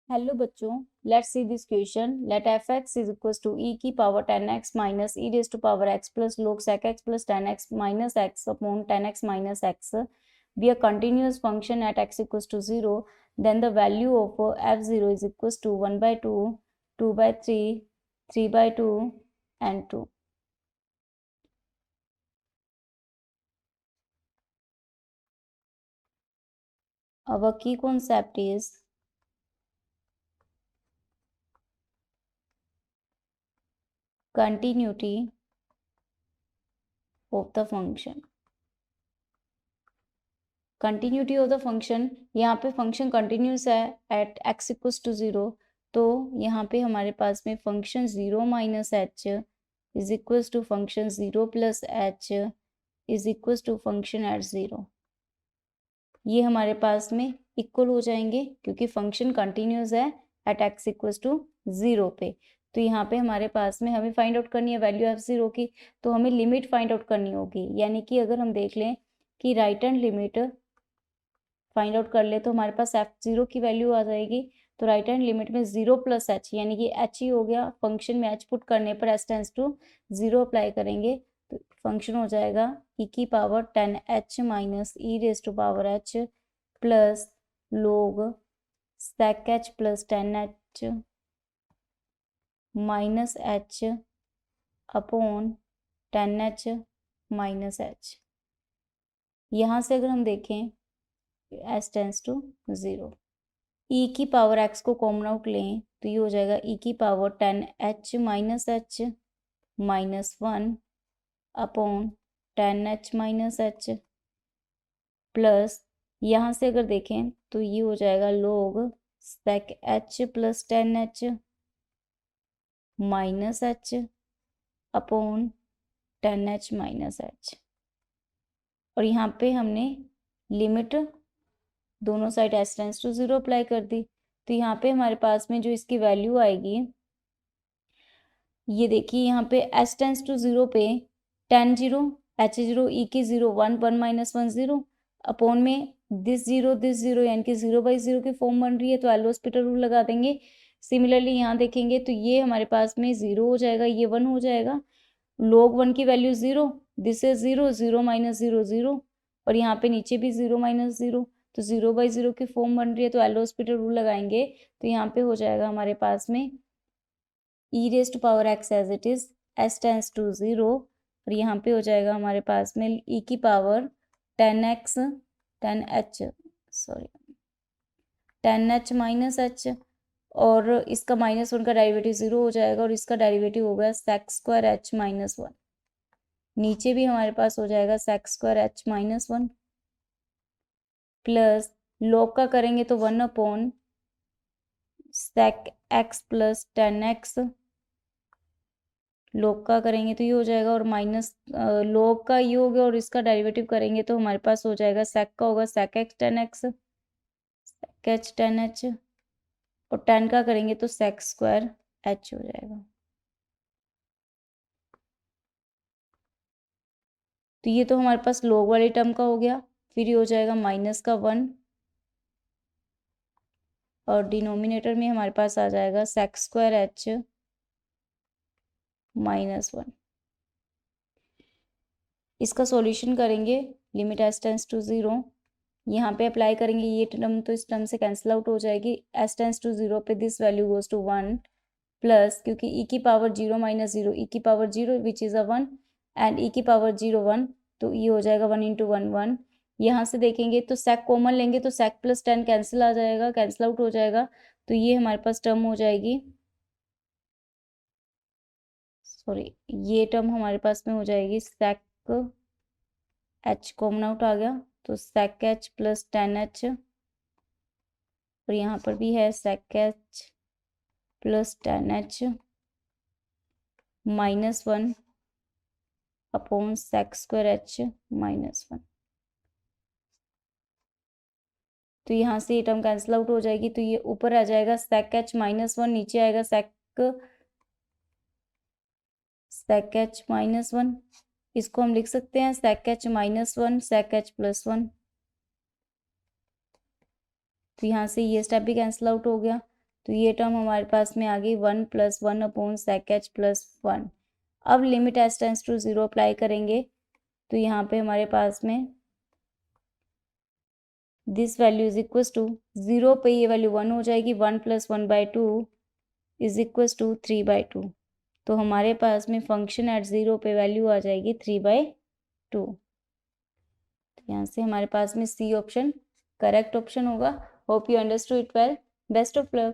Hello बच्चों, let's see this question. Let f x is equal to e की power 10x minus e raise to power x plus log sec x plus 10x minus x upon 10x minus x be a continuous function at x equal to 0. Then the value of f0 is equal to 1/2, 2/3, 3/2 and 2. Our key concept is continuity of the function. Continuity of the function, यहाँ पे function continuous है at x equals to 0, तो यहाँ पे हमारे पास में function 0 minus h is equals to function 0 plus h is equals to function at 0. ये हमारे पास में इक्वल हो जाएंगे क्योंकि फंक्शन कंटिन्यूस है एट एक्स इक्वल्स टू 0 पे. तो यहाँ पे हमारे पास में हमें फाइंड आउट करनी है वैल्यू एफ 0 की, तो हमें लिमिट फाइंड आउट करनी होगी. यानी कि अगर हम देख लें कि right hand limit find out कर ले तो हमारे पास f0 की वैल्यू आ जाएगी. तो राइट हैंड लिमिट में 0 प्लस एच यानी कि h ही हो गया. फंक्शन में h पुट करने पर s टेंड्स टू 0 अप्लाई करेंगे तो फंक्शन हो जाएगा e की power 10h minus e raise to power h plus log sec h plus 10h minus h upon 10h minus h. यहाँ से अगर हम देखें s टेंड्स टू 0. e की पावर x को कॉमन आउट लें तो ये हो जाएगा e की power 10h minus h minus 1 upon 10h minus h plus यहाँ से अगर देखें तो ये हो जाएगा log sec h plus 10h minus h upon 10h minus h. और यहाँ पे हमने लिमिट दोनों side s tends to 0 apply कर दी. तो यहाँ पे हमारे पास में जो इसकी वैल्यू आएगी, ये देखिए यहाँ पे s टेंड्स टू 0 पे 10 0 h 0 e की 0 1 1 माइनस 1 0 अपॉन में दिस 0 यानी कि 0/0 की फॉर्म बन रही है, तो एल हॉस्पिटल रूल लगा देंगे. सिमिलरली यहाँ देखेंगे तो ये हमारे पास में 0 हो जाएगा, ये 1 हो जाएगा. log 1 की वैल्यू 0, दिस इज 0 0 माइनस 0 0 और यहाँ पे नीचे भी 0 माइनस 0, तो 0/0 की फॉर्म बन रही है, तो एल हॉस्पिटल रूल लगाएंगे तो यहाँ पे हो जाएगा हमारे पास में e raise to power x as it is s tends to 0 और यहाँ पे हो जाएगा हमारे पास में e की पावर 10h माइनस h और इसका -1 का डेरिवेटिव 0 हो जाएगा और इसका डेरिवेटिव हो गया sec स्क्वायर h माइनस 1. नीचे भी हमारे पास हो जाएगा sec square h minus 1 plus log का करेंगे तो 1 upon sec x plus 10x. log का करेंगे तो ये हो जाएगा और माइनस log का ये हो गया और इसका डेरिवेटिव करेंगे तो हमारे पास हो जाएगा sec का होगा sec x 10x sec h 10h और 10 का करेंगे तो sec स्क्वायर h हो जाएगा. तो ये तो हमारे पास log वाले टर्म का हो गया. फिर ये हो जाएगा माइनस का 1 और डिनोमिनेटर में हमारे पास आ जाएगा sec स्क्वायर h माइनस 1. इसका सॉल्यूशन करेंगे लिमिट s टेंड्स टू 0, यहाँ पे अप्लाई करेंगे ये टर्म तो इस टर्म से कैंसिल आउट हो जाएगी. s टेंड्स टू 0 पे this value goes to 1 plus क्योंकि e की पावर 0 माइनस 0 e की power 0 which is a 1 and e की पावर 0 1, तो ये हो जाएगा 1 इंटू 1 1. यहाँ से देखेंगे तो sec कॉमन लेंगे तो sec प्लस 10 कैंसिल आ जाएगा, कैंसिल आउट हो जाएगा. तो ये हमारे पास टर्म हो जाएगी, सॉरी ये टर्म हमारे पास में हो जाएगी sec h कॉमन आउट आ गया तो sec h प्लस 10h और यहाँ पर भी है sec h plus 10h minus 1 upon sec square h minus 1. तो यहाँ से ये टर्म कैंसिल आउट हो जाएगी तो ये ऊपर आ जाएगा sec h माइनस 1, नीचे आएगा sec h माइनस 1. इसको हम लिख सकते हैं sec h minus 1 sec h plus 1. तो यहाँ से ये स्टेप भी कैंसिल आउट हो गया तो ये टर्म हमारे पास में आ गई 1 + 1/sec h + 1। अब limit s tends to 0 apply करेंगे तो यहाँ पे हमारे पास में this value is equal to 0 पे ये वैल्यू 1 हो जाएगी, 1 + 1/2 इज इक्वल टू 3/2। तो हमारे पास में फंक्शन एट 0 पे वैल्यू आ जाएगी 3/2। तो यहाँ से हमारे पास में सी ऑप्शन करेक्ट ऑप्शन होगा। Hope you understood it well. Best of luck.